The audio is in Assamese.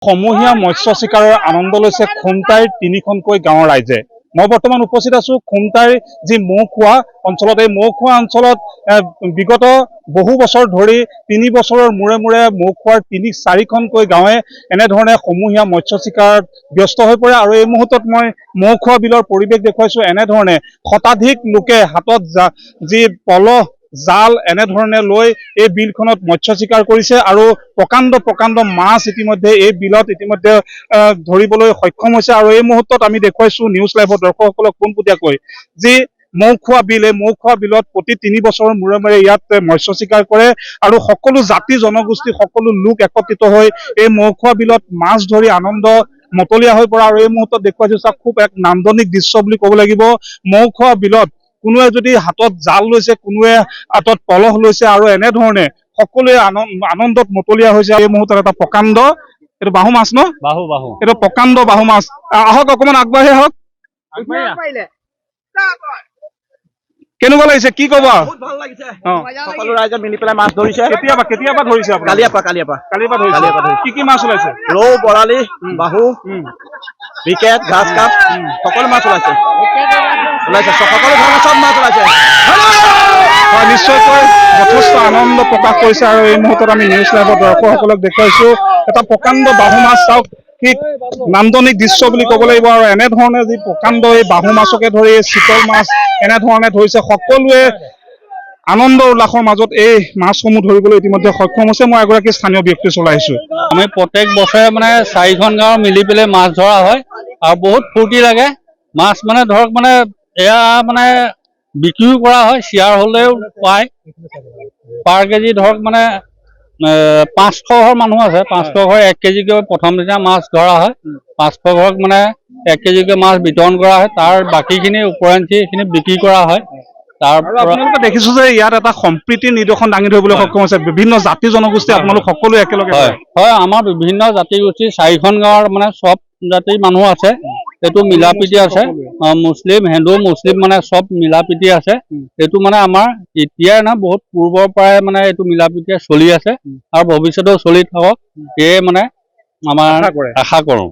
সমূহীয়া মৎস্য চিকাৰৰ আনন্দ লৈছে খুমটাইৰ তিনিখনকৈ গাঁৱৰ ৰাইজে। মই বৰ্তমান উপস্থিত আছো খুমটাইৰ যি মৌখোৱা অঞ্চলত। এই মৌখোৱা অঞ্চলত বিগত বহু বছৰ ধৰি 3 বছৰৰ মূৰে মূৰে মৌখোৱাৰ 3-4খনকৈ গাঁৱে এনেধৰণে সমূহীয়া মৎস্য চিকাৰত ব্যস্ত হৈ পৰে। আৰু এই মুহূৰ্তত মই মৌখোৱা বিলৰ পৰিৱেশ দেখুৱাইছো। এনেধৰণে শতাধিক লোকে হাতত যি পলহ জাল এনেধৰণে লৈ এই বিলখনত মৎস্য চিকাৰ কৰিছে আৰু প্ৰকাণ্ড মাছ ইতিমধ্যে এই বিলত ইতিমধ্যে ধৰিবলৈ সক্ষম হৈছে। আৰু এই মুহূৰ্তত আমি দেখুৱাইছো নিউজ লাইভৰ দৰ্শকসকলক পোনপটীয়াকৈ যি মৌখোৱা বিল, এই মৌখোৱা বিলত প্ৰতি 3 বছৰৰ মূৰে মূৰে ইয়াত মৎস্য চিকাৰ কৰে আৰু সকলো জাতি জনগোষ্ঠী সকলো লোক একত্ৰিত হৈ এই মৌখোৱা বিলত মাছ ধৰি আনন্দ মতলীয়া হৈ পৰা। আৰু এই মুহূৰ্তত দেখুৱাইছো চাওক, খুব এক নান্দনিক দৃশ্য বুলি ক'ব লাগিব। মৌখোৱা বিলত কোনোৱে যদি হাতত জাল লৈছে, কোনোৱে হাতত পলহ লৈছে আৰু এনেধৰণে সকলোৱে আনন্দত মতলীয়া হৈছে। এই মুহূৰ্তত এটা প্ৰকাণ্ড, এইটো বাহু মাছ ন? বাহু এইটো প্ৰকাণ্ড বাহু মাছ। আহক অকমান আগবাঢ়ি আহক। কেনেকুৱা লাগিছে কি ক'বা? ভাল লাগিছে। সকলো ৰাইজে মিলি পেলাই মাছ ধৰিছে। কেতিয়াবা ধৰিছে আপুনি? কালিৰ পৰা ধৰিছে। কি মাছ ওলাইছে? ৰৌ, বৰালি, বাহু, বিকেট, ঘাছ কাপ সকলো মাছ ওলাইছে। সকলো ধৰণৰ চব মাছ ওলাইছে। হয়, নিশ্চয়কৈ যথেষ্ট আনন্দ প্ৰকাশ কৰিছে। আৰু এই মুহূৰ্তত আমি নিউজ লাইভৰ দৰ্শকসকলক দেখুৱাইছো এটা প্ৰকাণ্ড বাহু মাছ। চাওক, ঠিক নান্দনিক দৃশ্য বুলি ক'ব লাগিব। আৰু এনেধৰণে যি প্ৰকাণ্ড এই বাহু মাছকে ধৰি চিতল মাছ এনেধৰণে ধৰিছে, সকলোৱে আনন্দ উল্লাসৰ মাজত এই মাছসমূহ ধৰিবলৈ ইতিমধ্যে সক্ষম হৈছে। মই এগৰাকী স্থানীয় ব্যক্তি চলাইছো। আমি প্ৰত্যেক বছৰে 4খন গাঁও মিলি পেলাই মাছ ধৰা হয় আৰু বহুত ফূৰ্তি লাগে। মাছ ধৰক এয়া বিক্ৰীও কৰা হয়, শ্বেয়াৰ হ'লেও পায়। পাৰ কেজি ধৰক 500 ঘৰ মানুহ আছে, 500 ঘৰ 1 কেজিকৈ প্ৰথম দিনা মাছ ধৰা হয়। 500 ঘৰক 1 কেজিকৈ মাছ বিতৰণ কৰা হয়। তাৰ বাকীখিনি উপৰাঞ্চি এইখিনি বিক্ৰী কৰা হয়। আপোনালোকে দেখিছো যে ইয়াত এটা সম্প্ৰীতিৰ নিদৰ্শন দাঙি ধৰিবলৈ সক্ষম হৈছে। বিভিন্ন জাতি জনগোষ্ঠী আপোনালোক সকলো একেলগে হয়। আমাৰ বিভিন্ন জাতি গোষ্ঠী 4খন গাঁৱৰ চব জাতিৰ মানুহ আছে। এইটো মিলা প্ৰীতি আছে। মুছলিম, হিন্দু, মুছলিম চব মিলা প্ৰীতি আছে। এইটো আমাৰ এতিয়াই নহয়, বহুত পূৰ্বৰ পৰাই এইটো মিলা প্ৰীতিৰে চলি আছে আৰু ভৱিষ্যতেও চলি থাকক, সেয়ে আমাৰ আশা কৰোঁ।